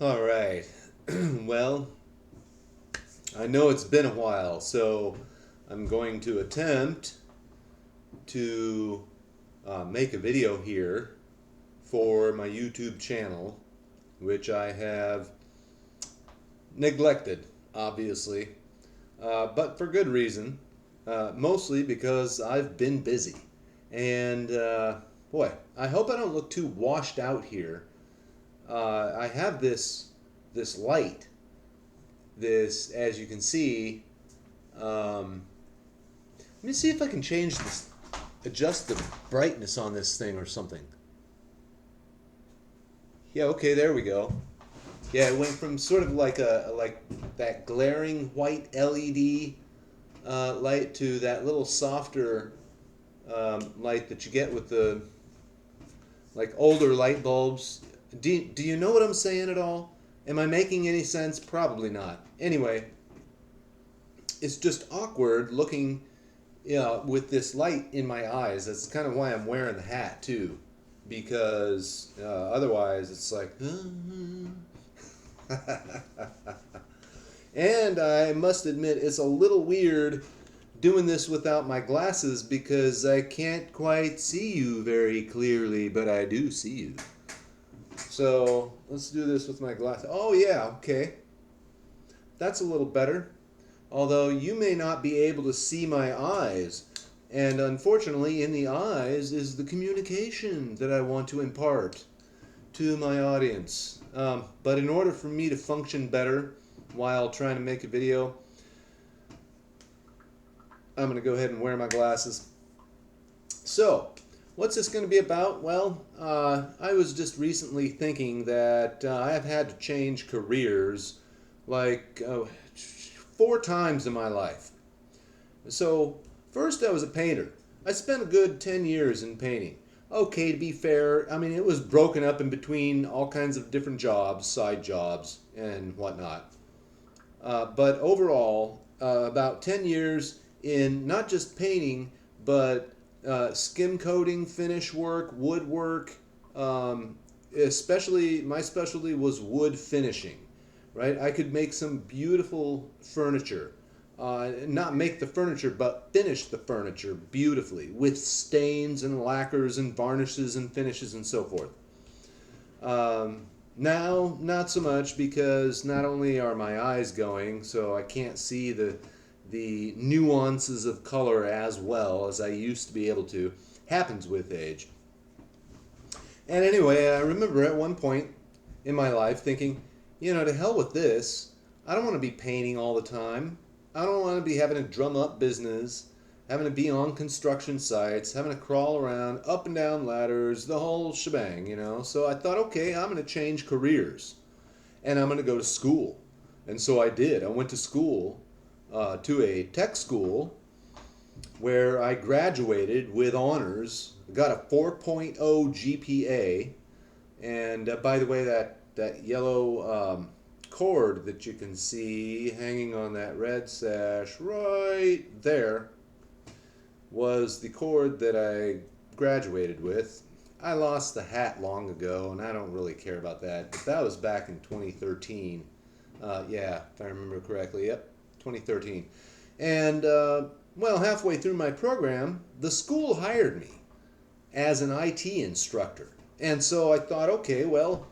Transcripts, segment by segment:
All right. Well, I know it's been a while, so I'm going to attempt to make a video here for my YouTube channel, which I have neglected, obviously, but for good reason. Mostly because I've been busy. And boy, I hope I don't look too washed out here. I have this light. This, as you can see, let me see if I can change this, adjust the brightness on this thing or something. Yeah, okay, there we go. Yeah, it went from sort of like like that glaring white LED light to that little softer light that you get with the like older light bulbs. Do you know what I'm saying at all? Am I making any sense? Probably not. Anyway, it's just awkward looking, with this light in my eyes. That's kind of why I'm wearing the hat too, because otherwise it's like. And I must admit, it's a little weird doing this without my glasses because I can't quite see you very clearly, but I do see you. So let's do this with my glasses. Oh, yeah, okay. That's a little better. Although you may not be able to see my eyes. And unfortunately, in the eyes is the communication that I want to impart to my audience. But in order for me to function better while trying to make a video, I'm going to go ahead and wear my glasses. So, what's this going to be about? Well, I was just recently thinking that I have had to change careers like 4 times in my life. So, first I was a painter. I spent a good 10 years in painting. Okay, to be fair, I mean, it was broken up in between all kinds of different jobs, side jobs, and whatnot. But overall, about 10 years in not just painting, but skim coating, finish work, woodwork. Especially, my specialty was wood finishing, right? I could make some beautiful furniture. Not make the furniture, but finish the furniture beautifully with stains and lacquers and varnishes and finishes and so forth. Now, not so much because not only are my eyes going, so I can't see the nuances of color as well as I used to be able to. Happens with age. And anyway, I remember at one point in my life thinking, to hell with this. I don't want to be painting all the time. I don't want to be having a drum up business, having to be on construction sites, having to crawl around up and down ladders, the whole shebang. So I thought, okay, I'm going to change careers and I'm going to go to school. And so I did. I went to school, to a tech school where I graduated with honors, got a 4.0 GPA. And by the way, that yellow cord that you can see hanging on that red sash right there was the cord that I graduated with. I lost the hat long ago, and I don't really care about that. But that was back in 2013. Yeah, if I remember correctly. Yep, 2013. And, well, halfway through my program, the school hired me as an IT instructor. And so I thought, okay, well,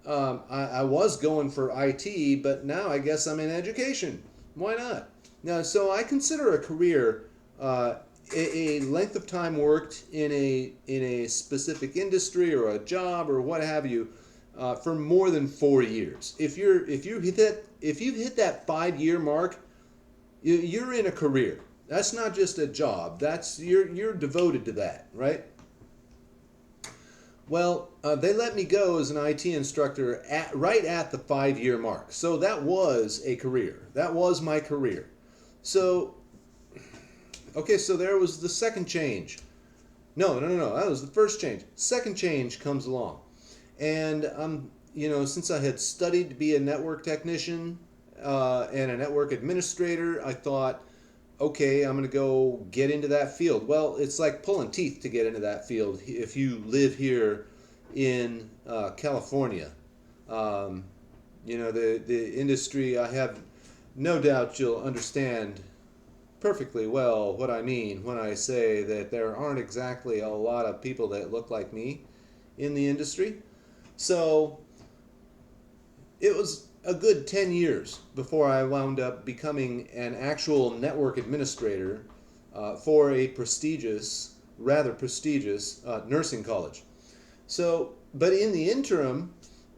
I was going for IT, but now I guess I'm in education. Why not? Now, so I consider a career a length of time worked in a specific industry or a job or what have you for more than 4 years. If you've hit that 5 year mark, you're in a career. That's not just a job. That's you're devoted to that, right? Well, they let me go as an IT instructor right at the 5 year mark. So that was a career. That was my career. So, okay, so there was the second change. No, no, no, no. That was the first change. Second change comes along. And, since I had studied to be a network technician and a network administrator, I thought, okay, I'm going to go get into that field. Well, it's like pulling teeth to get into that field if you live here in California. Um, The industry, I have no doubt you'll understand perfectly well what I mean when I say that there aren't exactly a lot of people that look like me in the industry. So it was a good 10 years before I wound up becoming an actual network administrator for a prestigious, rather prestigious nursing college. So, but in the interim,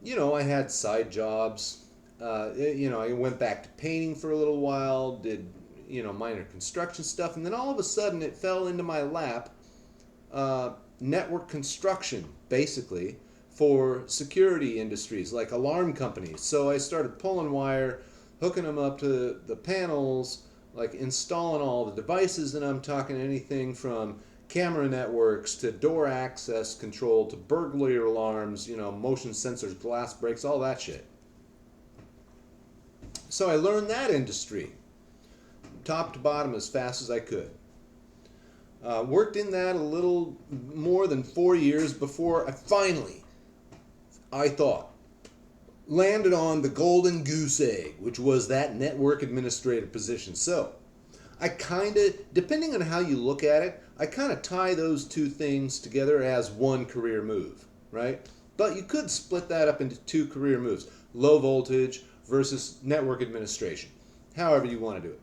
I had side jobs. I went back to painting for a little while, did, minor construction stuff, and then all of a sudden it fell into my lap, network construction, basically, for security industries like alarm companies. So I started pulling wire, hooking them up to the panels, like installing all the devices, and I'm talking anything from camera networks to door access control to burglary alarms, motion sensors, glass breaks, all that shit. So I learned that industry top to bottom as fast as I could. Worked in that a little more than 4 years before I thought, landed on the golden goose egg, which was that network administrator position. So I kind of, depending on how you look at it, I kind of tie those two things together as one career move, right? But you could split that up into two career moves: low voltage versus network administration, however you want to do it.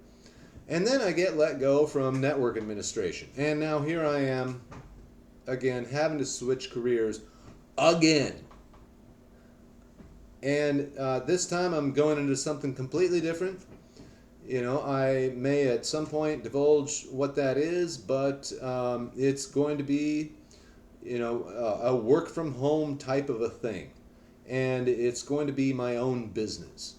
And then I get let go from network administration. And now here I am, again, having to switch careers again. And this time I'm going into something completely different. I may at some point divulge what that is, but it's going to be, a work from home type of a thing. And it's going to be my own business.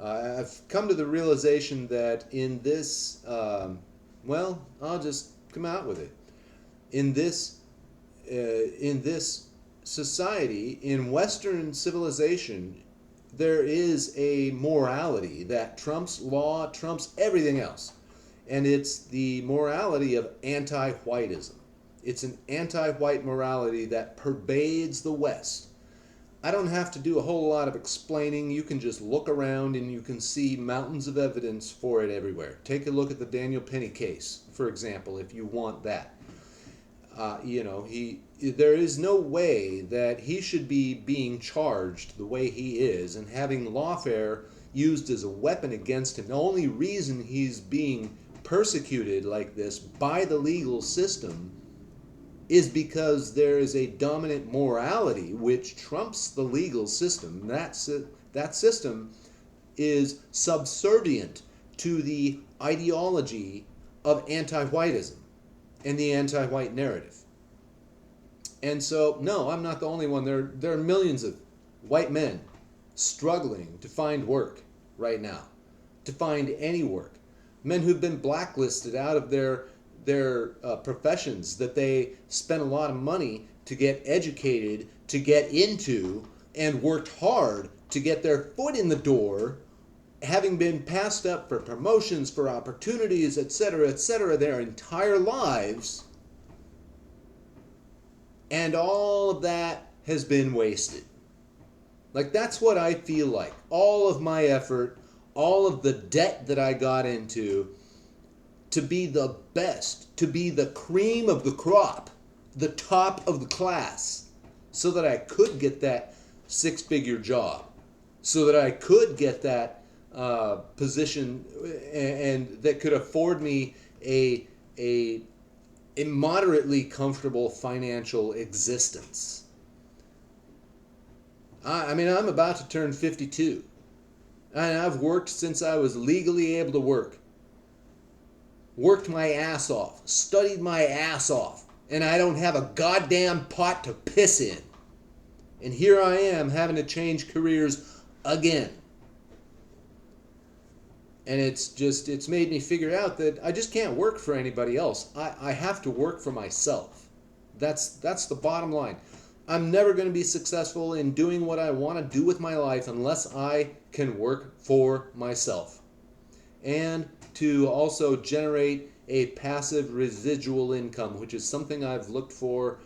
I've come to the realization that in this, I'll just come out with it. In this society, in Western civilization, there is a morality that trumps law, trumps everything else. And it's the morality of anti-whiteism. It's an anti-white morality that pervades the West. I don't have to do a whole lot of explaining. You can just look around and you can see mountains of evidence for it everywhere. Take a look at the Daniel Penny case, for example, if you want that. There is no way that he should be being charged the way he is and having lawfare used as a weapon against him. The only reason he's being persecuted like this by the legal system is because there is a dominant morality which trumps the legal system. That system is subservient to the ideology of anti-whiteism and the anti-white narrative. And so, no, I'm not the only one. There are millions of white men struggling to find work right now, to find any work. Men who've been blacklisted out of their professions that they spent a lot of money to get educated, to get into, and worked hard to get their foot in the door, having been passed up for promotions, for opportunities, etc., their entire lives. And all of that has been wasted. Like, that's what I feel like. All of my effort, all of the debt that I got into to be the best, to be the cream of the crop, the top of the class, so that I could get that six-figure job, so that I could get that position and that could afford me a moderately comfortable financial existence. I'm about to turn 52. And I've worked since I was legally able to work. Worked my ass off, studied my ass off, and I don't have a goddamn pot to piss in. And here I am having to change careers again. And it's made me figure out that I just can't work for anybody else. I have to work for myself. That's the bottom line. I'm never going to be successful in doing what I want to do with my life unless I can work for myself. And to also generate a passive residual income, which is something I've looked for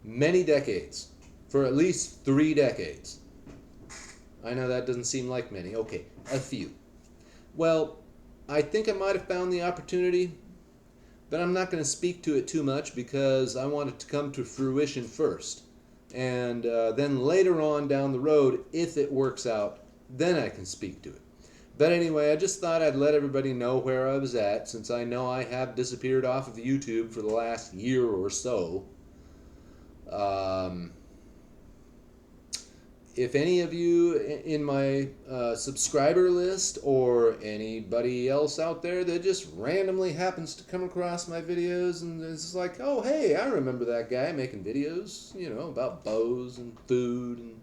many decades, for at least 3 decades. I know that doesn't seem like many. Okay, a few. Well, I think I might have found the opportunity, but I'm not going to speak to it too much because I want it to come to fruition first. And then later on down the road, if it works out, then I can speak to it. But anyway, I just thought I'd let everybody know where I was at, since I know I have disappeared off of YouTube for the last year or so. Um, if any of you in my subscriber list or anybody else out there that just randomly happens to come across my videos and is like, oh, hey, I remember that guy making videos, about bows and food and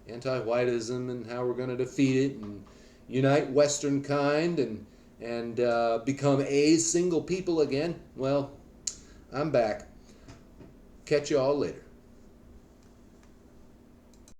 anti-whiteism and how we're going to defeat it and unite Western kind and become a single people again. Well, I'm back. Catch you all later.